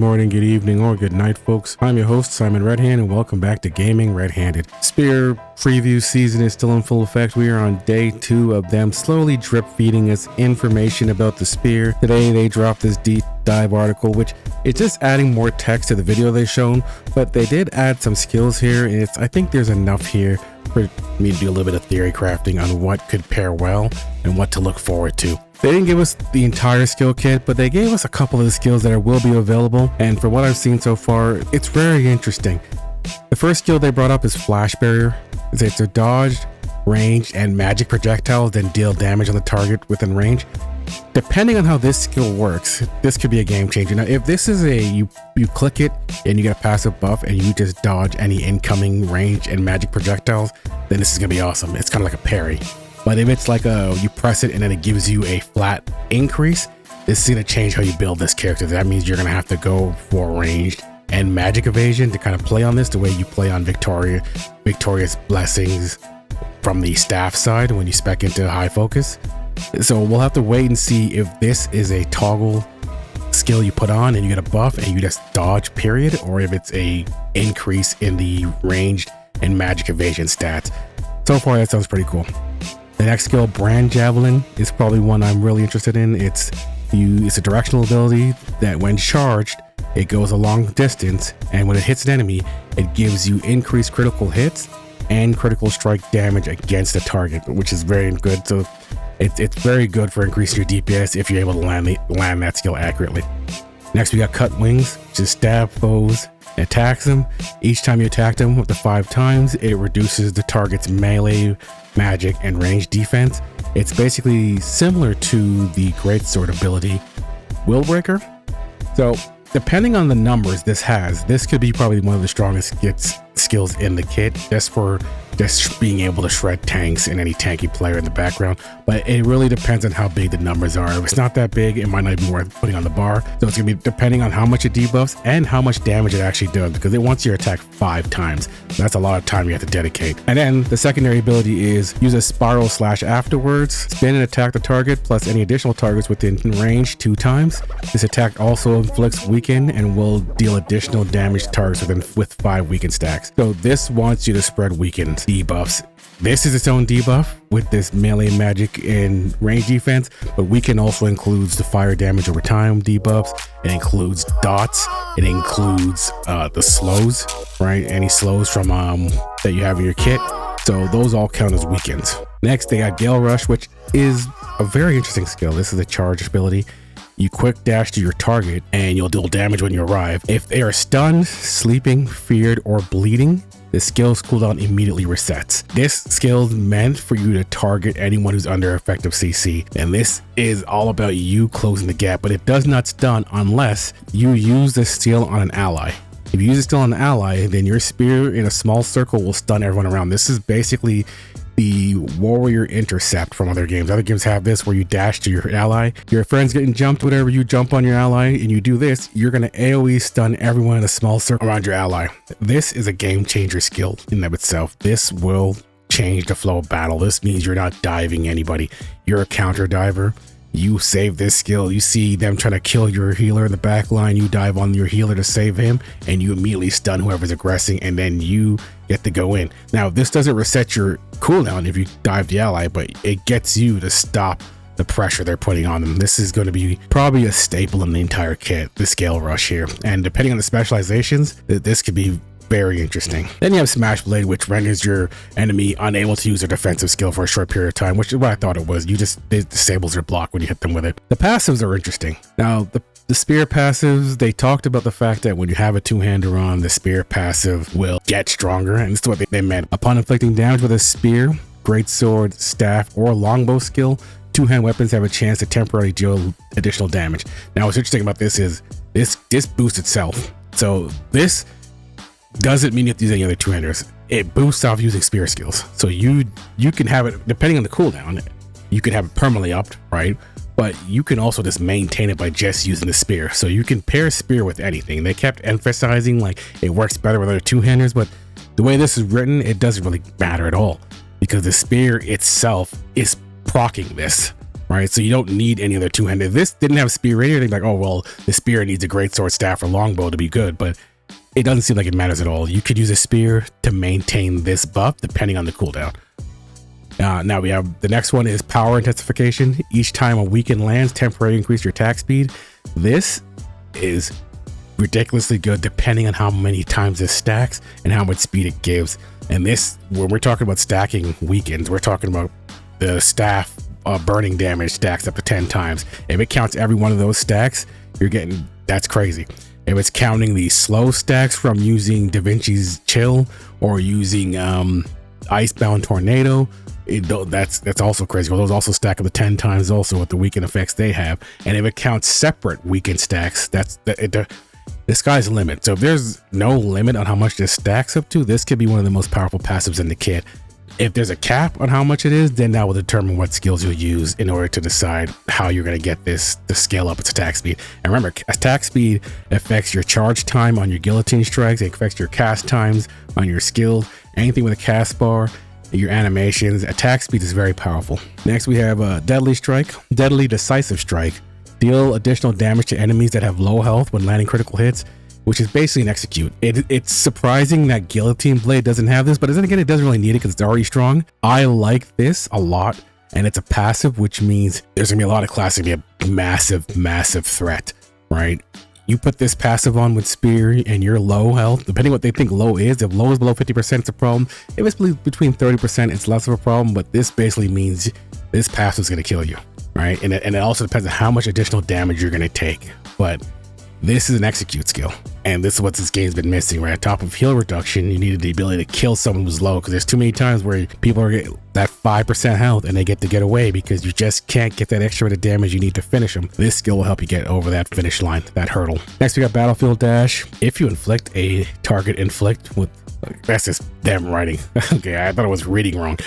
morning, good evening, or good night, folks. I'm your host, Simon Redhanded, and welcome back to Gaming Redhanded. Spear preview season is still in full effect. We are on day 2 of them slowly drip feeding us information about the spear. Today, they dropped this deep dive article, which is just adding more text to the video they've shown, but they did add some skills here, and I think there's enough here for me to do a little bit of theory crafting on what could pair well and what to look forward to. They didn't give us the entire skill kit, but they gave us a couple of the skills that will be available, and for what I've seen so far, it's very interesting. The first skill they brought up is Flash Barrier. It's a dodged, ranged, and magic projectiles then deal damage on the target within range. Depending on how this skill works, this could be a game changer. Now, if this is you click it and you get a passive buff and you just dodge any incoming range and magic projectiles, then this is gonna be awesome. It's kind of like a parry. But if it's like you press it and then it gives you a flat increase, this is gonna change how you build this character. That means you're gonna have to go for ranged and magic evasion to kind of play on this the way you play on Victorious Blessings from the staff side when you spec into high focus. So we'll have to wait and see if this is a toggle skill you put on and you get a buff and you just dodge period, or if it's a increase in the ranged and magic evasion stats. So far that sounds pretty cool. The next skill, Brand Javelin, is probably one I'm really interested in. It's a directional ability that when charged, it goes a long distance, and when it hits an enemy, it gives you increased critical hits and critical strike damage against the target, which is very good. So it's very good for increasing your DPS if you're able to land that skill accurately. Next, we got Cut Wings, which is stab foes and attacks them. Each time you attack them up to 5 times, it reduces the target's melee, magic, and range defense. It's basically similar to the Greatsword ability, Willbreaker. So depending on the numbers this could be probably one of the strongest skills in the kit, just for being able to shred tanks and any tanky player in the background. But it really depends on how big the numbers are. If it's not that big, it might not be worth putting on the bar. So it's gonna be depending on how much it debuffs and how much damage it actually does, because it wants your attack 5 times. So that's a lot of time you have to dedicate. And then the secondary ability is use a spiral slash afterwards, spin and attack the target plus any additional targets within range 2 times. This attack also inflicts weaken and will deal additional damage to targets with 5 weaken stacks. So this wants you to spread weakened debuffs. This is its own debuff with this melee magic and range defense, but weaken also includes the fire damage over time debuffs. It includes dots. It includes the slows, right? Any slows from that you have in your kit. So those all count as weakens. Next, they got Gale Rush, which is a very interesting skill. This is a charge ability. You quick dash to your target and you'll deal damage when you arrive. If they are stunned, sleeping, feared, or bleeding, the skill's cooldown immediately resets. This skill's meant for you to target anyone who's under effective CC, and this is all about you closing the gap, but it does not stun unless you use the skill on an ally. If you use it still on an ally, then your spear in a small circle will stun everyone around. This is basically the warrior intercept from other games. Other games have this where you dash to your ally, your friend's getting jumped, whatever, you jump on your ally and you do this, you're gonna AoE stun everyone in a small circle around your ally. This is a game changer skill in and of itself. This will change the flow of battle. This means you're not diving anybody. You're a counter diver. You save this skill, you see them trying to kill your healer in the back line, you dive on your healer to save him, and you immediately stun whoever's aggressing, and then you get to go in. Now, this doesn't reset your cooldown if you dive the ally, but it gets you to stop the pressure they're putting on them. This is going to be probably a staple in the entire kit, the Gale Rush here. And depending on the specializations, this could be very interesting. Then you have Smash Blade, which renders your enemy unable to use their defensive skill for a short period of time, which is what I thought it was. It disables their block when you hit them with it. The passives are interesting. Now, the spear passives, they talked about the fact that when you have a 2-hander on, the spear passive will get stronger, and this is what they meant. Upon inflicting damage with a spear, greatsword, staff, or longbow skill, 2-hand weapons have a chance to temporarily deal additional damage. Now, what's interesting about this is this boosts itself. So this doesn't mean you have to use any other 2-handers. It boosts off using spear skills. So you can have it, depending on the cooldown, you can have it permanently upped, right? But you can also just maintain it by just using the spear. So you can pair spear with anything. They kept emphasizing like it works better with other 2-handers, but the way this is written, it doesn't really matter at all, because the spear itself is proccing this. right? So you don't need any other two-handed. If this didn't have spear rating, they'd be like, oh, well, the spear needs a greatsword, staff, or longbow to be good, but it doesn't seem like it matters at all. You could use a spear to maintain this buff depending on the cooldown. Now we have the next one is power intensification. Each time a weaken lands, temporarily increase your attack speed. This is ridiculously good depending on how many times this stacks and how much speed it gives. And this, when we're talking about stacking weakens, we're talking about the staff burning damage stacks up to 10 times. If it counts every one of those stacks, you're getting, that's crazy. If it's counting the slow stacks from using Da Vinci's Chill or using Icebound Tornado, that's also crazy. Well, those also stack up to 10 times also with the weaken effects they have. And if it counts separate weaken stacks, the sky's the limit. So if there's no limit on how much this stacks up to, this could be one of the most powerful passives in the kit. If there's a cap on how much it is, then that will determine what skills you'll use in order to decide how you're going to get this to scale up its attack speed. And remember, attack speed affects your charge time on your guillotine strikes. It affects your cast times on your skills, anything with a cast bar, your animations. Attack speed is very powerful. Next, we have a Deadly Strike, Deadly Decisive Strike. Deal additional damage to enemies that have low health when landing critical hits, which is basically an execute. It's surprising that Guillotine Blade doesn't have this, but then again, it doesn't really need it because it's already strong. I like this a lot, and it's a passive, which means there's gonna be a lot of classes gonna be a massive threat, right? You put this passive on with Spear and you're low health, depending what they think low is. If low is below 50%, it's a problem. If it's between 30%, it's less of a problem, but this basically means this passive is gonna kill you, right? And it also depends on how much additional damage you're gonna take, but this is an execute skill, and this is what this game's been missing, right? On top of heal reduction, you needed the ability to kill someone who's low, because there's too many times where people are getting that 5% health and they get to get away because you just can't get that extra bit of damage you need to finish them. This skill will help you get over that finish line, that hurdle. Next, we got Battlefield Dash. If you inflict a target with, that's just damn writing. Okay, I thought I was reading wrong.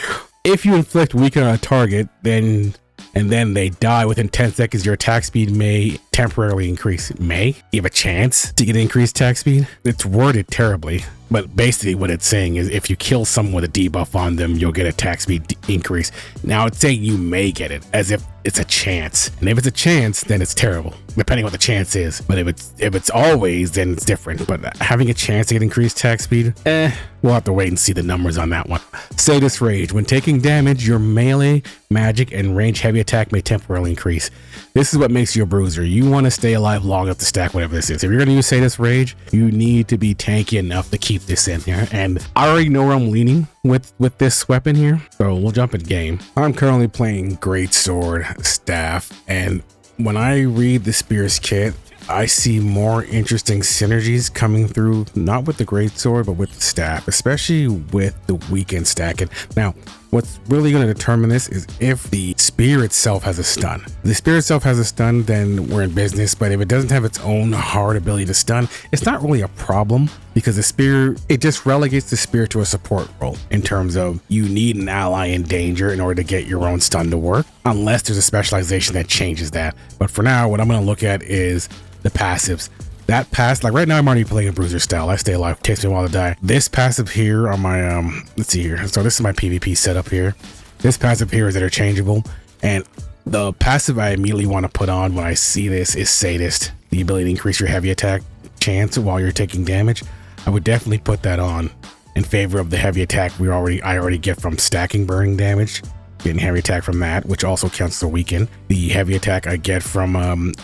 If you inflict weaken on a target, then they die within 10 seconds, your attack speed may temporarily increase. You have a chance to get increased attack speed. It's worded terribly, but basically what it's saying is if you kill someone with a debuff on them, you'll get attack speed increase. Now it's saying you may get it, as if it's a chance. And if it's a chance, then it's terrible, depending on what the chance is. But if it's always, then it's different. But having a chance to get increased attack speed, we'll have to wait and see the numbers on that one. Sadist Rage. When taking damage, your melee, magic, and range heavy attack may temporarily increase. This is what makes you a bruiser. You want to stay alive long enough to stack whatever this is. If you're going to use Sadist Rage, you need to be tanky enough to keep this in here. And I already know where I'm leaning with this weapon here, so we'll jump in game. I'm currently playing Greatsword, Staff, and when I read the Spears kit, I see more interesting synergies coming through, not with the Greatsword, but with the Staff, especially with the weekend stacking. Now, what's really going to determine this is if the Spear itself has a stun. If the Spear itself has a stun, then we're in business, but if it doesn't have its own hard ability to stun, it's not really a problem, because the Spear, it just relegates the Spear to a support role in terms of you need an ally in danger in order to get your own stun to work, unless there's a specialization that changes that. But for now, what I'm going to look at is the passives. That pass, like right now I'm already playing a bruiser style. I stay alive, takes me a while to die. This passive here on my let's see here, so this is my PvP setup here. This passive here is interchangeable, and the passive I immediately want to put on when I see this is Sadist, the ability to increase your heavy attack chance while you're taking damage. I would definitely put that on in favor of the heavy attack I already get from stacking burning damage, getting heavy attack from that, which also counts as a weaken. The heavy attack I get from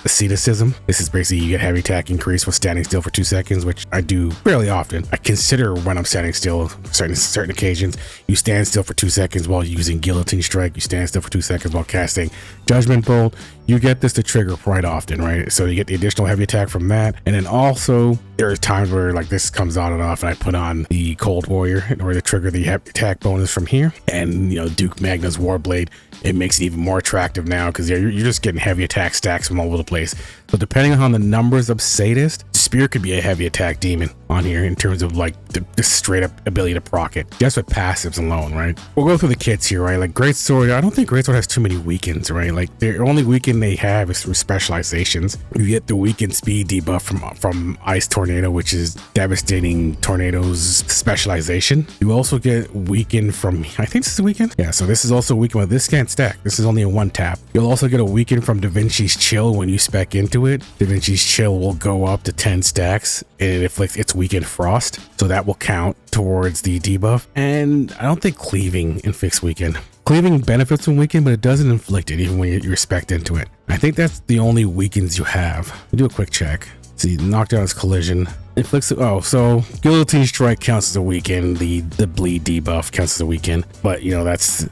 asceticism. This is basically you get heavy attack increase with standing still for 2 seconds, which I do fairly often. I consider when I'm standing still, certain occasions, you stand still for 2 seconds while using Guillotine Strike, you stand still for 2 seconds while casting Judgment Bolt. You get this to trigger quite often, right? So you get the additional heavy attack from that. And then also there's times where like this comes on and off and I put on the Cold Warrior in order to trigger the heavy attack bonus from here. And you know, Duke Magna's Warblade, it makes it even more attractive now because you're just getting heavy attack stacks from all over the place. So depending on the numbers of Sadist, Spear could be a heavy attack demon. on here in terms of like the straight up ability to proc it, just with passives alone, right? We'll go through the kits here, right? Like Greatsword, I don't think Greatsword has too many weakens, right? Like the only weaken they have is through specializations. You get the weaken speed debuff from Ice Tornado, which is devastating tornado's specialization. You also get weaken from, I think this is a weaken. Yeah, so this is also a weaken, but this can't stack. This is only a 1 tap. You'll also get a weaken from Da Vinci's Chill when you spec into it. Da Vinci's Chill will go up to 10 stacks and it inflicts its weakened frost, so that will count towards the debuff. And I don't think cleaving inflicts weaken. Cleaving benefits from weaken, but it doesn't inflict it even when you're spec'd into it. I think that's the only weakens you have. We'll do a quick check. See, knockdown is collision. Inflicts, oh, so Guillotine Strike counts as a weaken. The bleed debuff counts as a weaken, but you know that's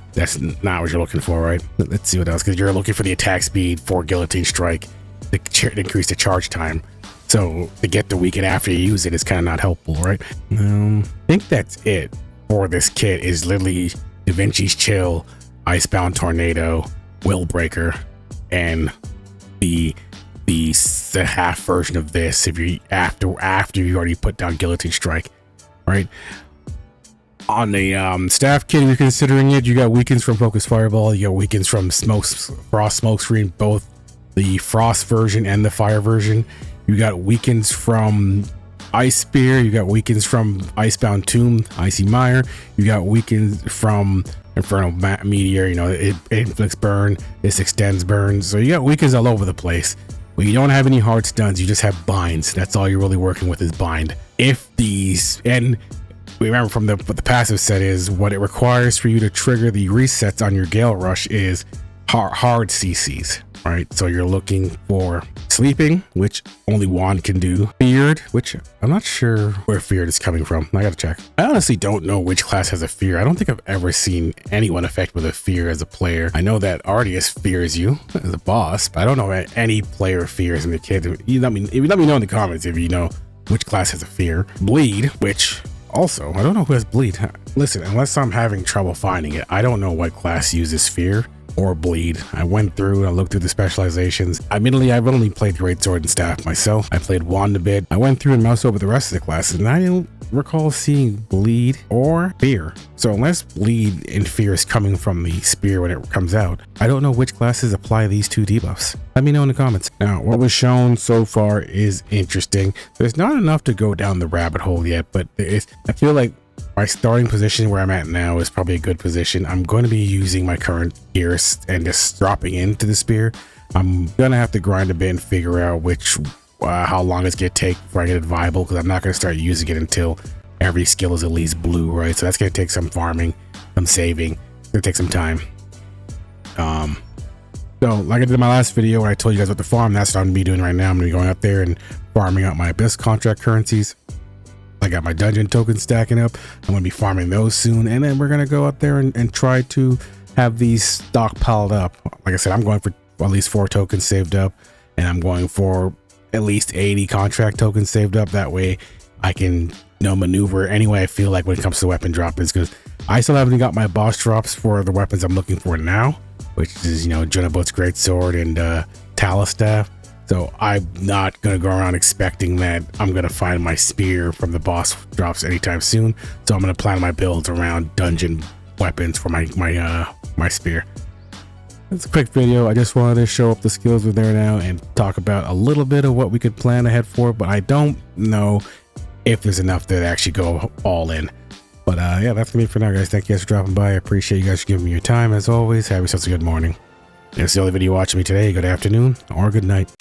not what you're looking for, right? Let's see what else, because you're looking for the attack speed for Guillotine Strike to increase the charge time. So to get the weaken after you use it is kind of not helpful, right? I think that's it for this kit. Is literally Da Vinci's Chill, Icebound Tornado, Will Breaker, and the half version of this if you after you already put down Guillotine Strike, right? On the staff kit, if you're considering it, you got weakens from Focus Fireball, you got weakens from Frost Smokescreen, both the Frost version and the Fire version. You got weakens from Ice Spear, you got weakens from Icebound Tomb, Icy Mire, you got weakens from Infernal Meteor, you know, it inflicts burn, this extends burn, so you got weakens all over the place. But you don't have any hard stuns, you just have binds. That's all you're really working with is bind. If these, and remember from what the passive set is, what it requires for you to trigger the resets on your Gale Rush is hard CCs, right? So you're looking for Sleeping, which only Wand can do. Feared, which I'm not sure where Feared is coming from. I gotta check. I honestly don't know which class has a Fear. I don't think I've ever seen anyone affect with a Fear as a player. I know that Arceus fears you as a boss, but I don't know any player fears in the kit. You let me know in the comments if you know which class has a Fear. Bleed, which also, I don't know who has Bleed. Listen, unless I'm having trouble finding it, I don't know what class uses Fear or Bleed. I went through, I looked through the specializations. Admittedly, I've only played Greatsword and Staff myself. I played Wand a bit. I went through and moused over the rest of the classes, and I don't recall seeing Bleed or Fear. So unless Bleed and Fear is coming from the Spear when it comes out, I don't know which classes apply these two debuffs. Let me know in the comments. Now, what was shown so far is interesting. There's not enough to go down the rabbit hole yet, but I feel like my starting position where I'm at now is probably a good position. I'm going to be using my current gear and just dropping into the Spear. I'm going to have to grind a bit and figure out how long it's going to take before I get it viable, because I'm not going to start using it until every skill is at least blue, right? So that's going to take some farming, some saving. It's going to take some time. So like I did in my last video where I told you guys what to farm, that's what I'm going to be doing right now. I'm going to be going out there and farming out my Abyss contract currencies. I got my dungeon tokens stacking up. I'm going to be farming those soon, and then we're going to go out there and try to have these stockpiled up. Like I said, I'm going for at least 4 tokens saved up, and I'm going for at least 80 contract tokens saved up. That way I can maneuver any way I feel like when it comes to weapon droppings, because I still haven't got my boss drops for the weapons I'm looking for now, which is, Junabot's Greatsword and Talus Staff. So I'm not going to go around expecting that I'm going to find my Spear from the boss drops anytime soon. So I'm going to plan my builds around dungeon weapons for my Spear. It's a quick video. I just wanted to show up the skills we're there now and talk about a little bit of what we could plan ahead for, but I don't know if there's enough to actually go all in. But yeah, that's gonna be it for now, guys. Thank you guys for dropping by. I appreciate you guys for giving me your time. As always, have yourselves a good morning. If it's the only video watching me today, good afternoon or good night.